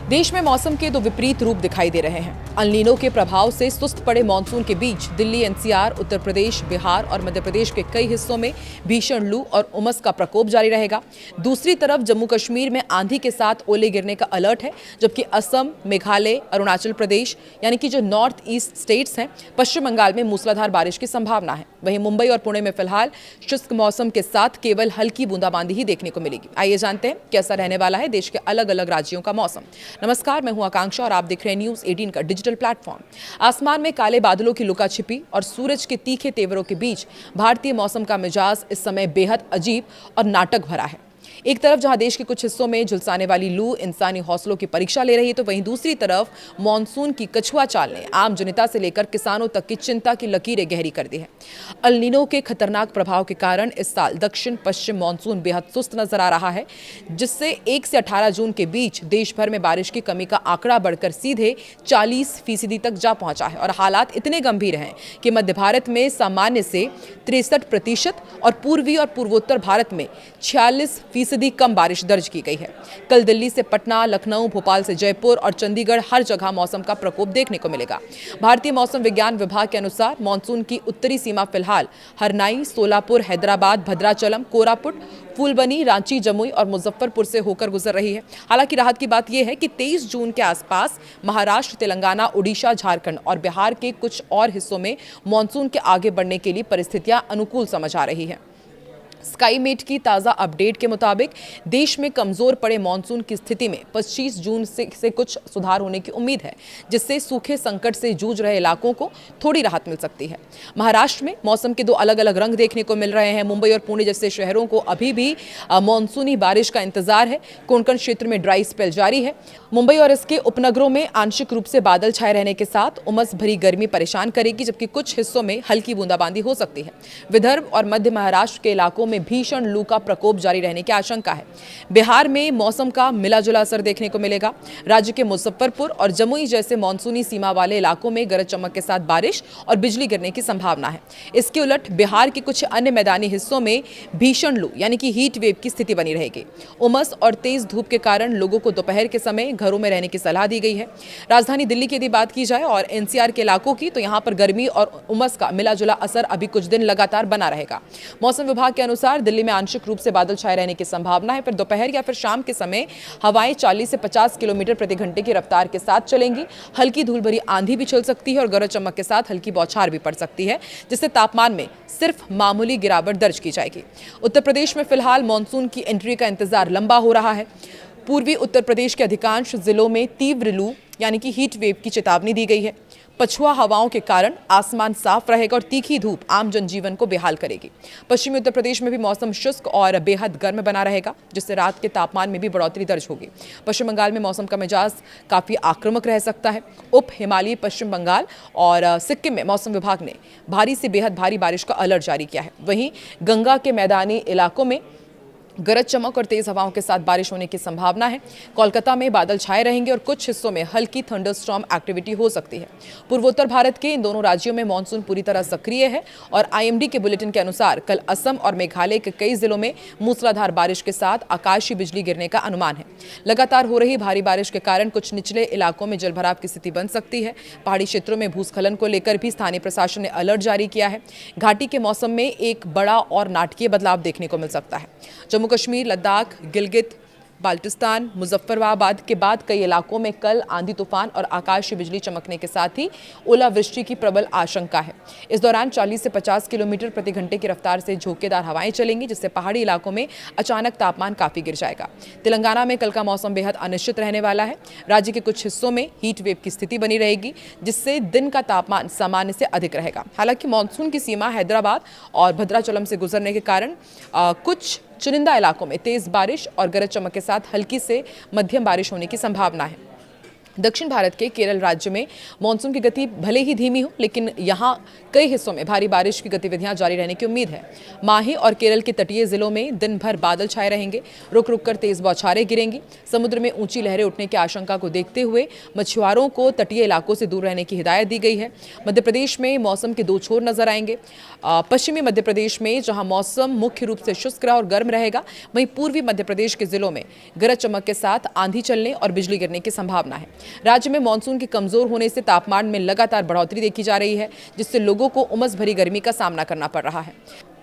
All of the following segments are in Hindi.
देश में मौसम के दो विपरीत रूप दिखाई दे रहे हैं। अल नीनो के प्रभाव से सुस्त पड़े मानसून के बीच दिल्ली, एनसीआर, उत्तर प्रदेश, बिहार और मध्य प्रदेश के कई हिस्सों में भीषण लू और उमस का प्रकोप जारी रहेगा। दूसरी तरफ जम्मू कश्मीर में आंधी के साथ ओले गिरने का अलर्ट है, जबकि असम, मेघालय, अरुणाचल प्रदेश यानी कि जो नॉर्थ ईस्ट स्टेट्स हैं, पश्चिम बंगाल में मूसलाधार बारिश की संभावना है। वहीं मुंबई और पुणे में फिलहाल शुष्क मौसम के साथ केवल हल्की बूंदाबांदी ही देखने को मिलेगी। आइए जानते हैं कैसा रहने वाला है देश के अलग अलग राज्यों का मौसम। नमस्कार, मैं हूं आकांक्षा और आप देख रहे हैं न्यूज़ 18 का डिजिटल प्लेटफॉर्म। आसमान में काले बादलों की लुका छिपी और सूरज के तीखे तेवरों के बीच भारतीय मौसम का मिजाज इस समय बेहद अजीब और नाटक भरा है। एक तरफ जहां देश के कुछ हिस्सों में झुलसाने वाली लू इंसानी हौसलों की परीक्षा ले रही है, तो वहीं दूसरी तरफ मानसून की कछुआ चाल ने आम जनता से लेकर किसानों तक की चिंता की लकीरें गहरी कर दी है। अल नीनो के खतरनाक प्रभाव के कारण इस साल दक्षिण पश्चिम मानसून बेहद सुस्त नजर आ रहा है, जिससे 1 से 18 जून के बीच देश भर में बारिश की कमी का आंकड़ा बढ़कर सीधे 40% तक जा पहुंचा है। और हालात इतने गंभीर हैं कि मध्य भारत में सामान्य से 63% और पूर्वी और पूर्वोत्तर भारत में 46% कम बारिश दर्ज की गई है। कल दिल्ली से पटना, लखनऊ, भोपाल से जयपुर और चंडीगढ़ हर जगह मौसम का प्रकोप देखने को मिलेगा। भारतीय मौसम विज्ञान विभाग के अनुसार मानसून की उत्तरी सीमा फिलहाल हरनाई, सोलापुर, हैदराबाद, भद्राचलम, कोरापुट, फूलबनी, रांची, जमुई और मुजफ्फरपुर से होकर गुजर रही है। हालांकि राहत की बात यह है कि 23 जून के आसपास महाराष्ट्र, तेलंगाना, उड़ीसा, झारखंड और बिहार के कुछ और हिस्सों में मानसून के आगे बढ़ने के लिए परिस्थितियां अनुकूल समझ आ रही है। स्काईमेट की ताज़ा अपडेट के मुताबिक देश में कमजोर पड़े मानसून की स्थिति में 25 जून से कुछ सुधार होने की उम्मीद है, जिससे सूखे संकट से जूझ रहे इलाकों को थोड़ी राहत मिल सकती है। महाराष्ट्र में मौसम के दो अलग अलग रंग देखने को मिल रहे हैं। मुंबई और पुणे जैसे शहरों को अभी भी मानसूनी बारिश का इंतजार है। कोंकण क्षेत्र में ड्राई स्पेल जारी है। मुंबई और इसके उपनगरों में आंशिक रूप से बादल छाए रहने के साथ उमस भरी गर्मी परेशान करेगी, जबकि कुछ हिस्सों में हल्की बूंदाबांदी हो सकती है। विदर्भ और मध्य महाराष्ट्र के इलाकों में भीषण लू का प्रकोप जारी रहने की आशंका है। बिहार में मौसम का मिला जुला असर देखने को मिलेगा। राज्य के मुजफ्फरपुर और जमुई जैसे मानसूनी सीमा वाले इलाकों में गरज चमक के साथ बारिश और बिजली गिरने की संभावना है। इसके उलट बिहार के कुछ अन्य मैदानी हिस्सों में भीषण लू यानी कि हीट वेव की स्थिति बनी रहेगी। उमस और तेज धूप के कारण लोगों को दोपहर के समय घरों में रहने की सलाह दी गई है। राजधानी दिल्ली की यदि बात की जाए और एनसीआर के इलाकों की, तो यहां पर गर्मी और उमस का मिला जुला असर अभी कुछ दिन लगातार बना रहेगा। मौसम विभाग के अनुसार दिल्ली में आंशिक रूप से बादल छाए रहने की संभावना है। फिर दोपहर या फिर शाम के समय हवाएं 40 से 50 किलोमीटर प्रति घंटे की रफ्तार के साथ चलेंगी। हल्की धूल भरी आंधी भी चल सकती है और गरज चमक के साथ हल्की बौछार भी पड़ सकती है, जिससे तापमान में सिर्फ मामूली गिरावट दर्ज की जाएगी। उत्तर प्रदेश में फिलहाल मानसून की एंट्री का इंतजार लंबा हो रहा है। पूर्वी उत्तर प्रदेश के अधिकांश जिलों में तीव्र लू यानी कि हीट वेव की चेतावनी दी गई है। पछुआ हवाओं के कारण आसमान साफ रहेगा और तीखी धूप आम जनजीवन को बेहाल करेगी। पश्चिमी उत्तर प्रदेश में भी मौसम शुष्क और बेहद गर्म बना रहेगा, जिससे रात के तापमान में भी बढ़ोतरी दर्ज होगी। पश्चिम बंगाल में मौसम का मिजाज काफ़ी आक्रामक रह सकता है। उप हिमालयी पश्चिम बंगाल और सिक्किम में मौसम विभाग ने भारी से बेहद भारी बारिश का अलर्ट जारी किया है। वहीं गंगा के मैदानी इलाकों में गरज चमक और तेज हवाओं के साथ बारिश होने की संभावना है। कोलकाता में बादल छाए रहेंगे और कुछ हिस्सों में हल्की थंडरस्टॉर्म एक्टिविटी हो सकती है। पूर्वोत्तर भारत के इन दोनों राज्यों में मानसून पूरी तरह सक्रिय है और आईएमडी के बुलेटिन के अनुसार कल असम और मेघालय के कई जिलों में मूसलाधार बारिश के साथ आकाशीय बिजली गिरने का अनुमान है। लगातार हो रही भारी बारिश के कारण कुछ निचले इलाकों में जलभराव की स्थिति बन सकती है। पहाड़ी क्षेत्रों में भूस्खलन को लेकर भी स्थानीय प्रशासन ने अलर्ट जारी किया है। घाटी के मौसम में एक बड़ा और नाटकीय बदलाव देखने को मिल सकता है। जम्मू कश्मीर, लद्दाख, गिलगित, बाल्टिस्तान, मुजफ्फराबाद के बाद कई इलाकों में कल आंधी तूफान और आकाशीय बिजली चमकने के साथ ही ओलावृष्टि की प्रबल आशंका है। इस दौरान 40 से 50 किलोमीटर प्रति घंटे की रफ्तार से झोंकेदार हवाएं चलेंगी, जिससे पहाड़ी इलाकों में अचानक तापमान काफी गिर जाएगा। तेलंगाना में कल का मौसम बेहद अनिश्चित रहने वाला है। राज्य के कुछ हिस्सों में हीट वेव की स्थिति बनी रहेगी, जिससे दिन का तापमान सामान्य से अधिक रहेगा। हालांकि मानसून की सीमा हैदराबाद और भद्राचलम से गुजरने के कारण कुछ चुनिंदा इलाकों में तेज बारिश और गरज चमक के साथ हल्की से मध्यम बारिश होने की संभावना है। दक्षिण भारत के केरल राज्य में मानसून की गति भले ही धीमी हो, लेकिन यहां कई हिस्सों में भारी बारिश की गतिविधियां जारी रहने की उम्मीद है। माहे और केरल के तटीय जिलों में दिन भर बादल छाए रहेंगे, रुक रुक कर तेज बौछारें गिरेंगी। समुद्र में ऊंची लहरें उठने की आशंका को देखते हुए मछुआरों को तटीय इलाकों से दूर रहने की हिदायत दी गई है। मध्य प्रदेश में मौसम के दो छोर नजर आएंगे। पश्चिमी मध्य प्रदेश में जहां मौसम मुख्य रूप से शुष्क और गर्म रहेगा, वहीं पूर्वी मध्य प्रदेश के जिलों में गरज चमक के साथ आंधी चलने और बिजली गिरने की संभावना है। राज्य में मानसून के कमजोर होने से तापमान में लगातार बढ़ोतरी देखी जा रही है, जिससे लोगों को उमस भरी गर्मी का सामना करना पड़ रहा है।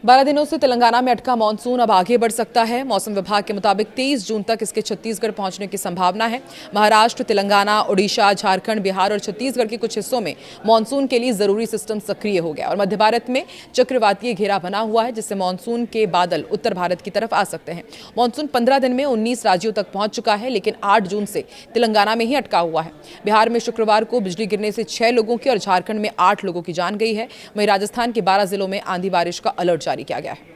12 दिनों से तेलंगाना में अटका मानसून अब आगे बढ़ सकता है। मौसम विभाग के मुताबिक 23 जून तक इसके छत्तीसगढ़ पहुंचने की संभावना है। महाराष्ट्र, तेलंगाना, ओडिशा, झारखंड, बिहार और छत्तीसगढ़ के कुछ हिस्सों में मानसून के लिए जरूरी सिस्टम सक्रिय हो गया और मध्य भारत में चक्रवातीय घेरा बना हुआ है, जिससे मानसून के बादल उत्तर भारत की तरफ आ सकते हैं। मानसून 15 दिन में 19 राज्यों तक पहुंच चुका है, लेकिन 8 जून से तेलंगाना में ही अटका हुआ है। बिहार में शुक्रवार को बिजली गिरने से 6 लोगों की और झारखंड में 8 लोगों की जान गई है। वहीं राजस्थान के 12 जिलों में आंधी बारिश का अलर्ट जारी किया गया है।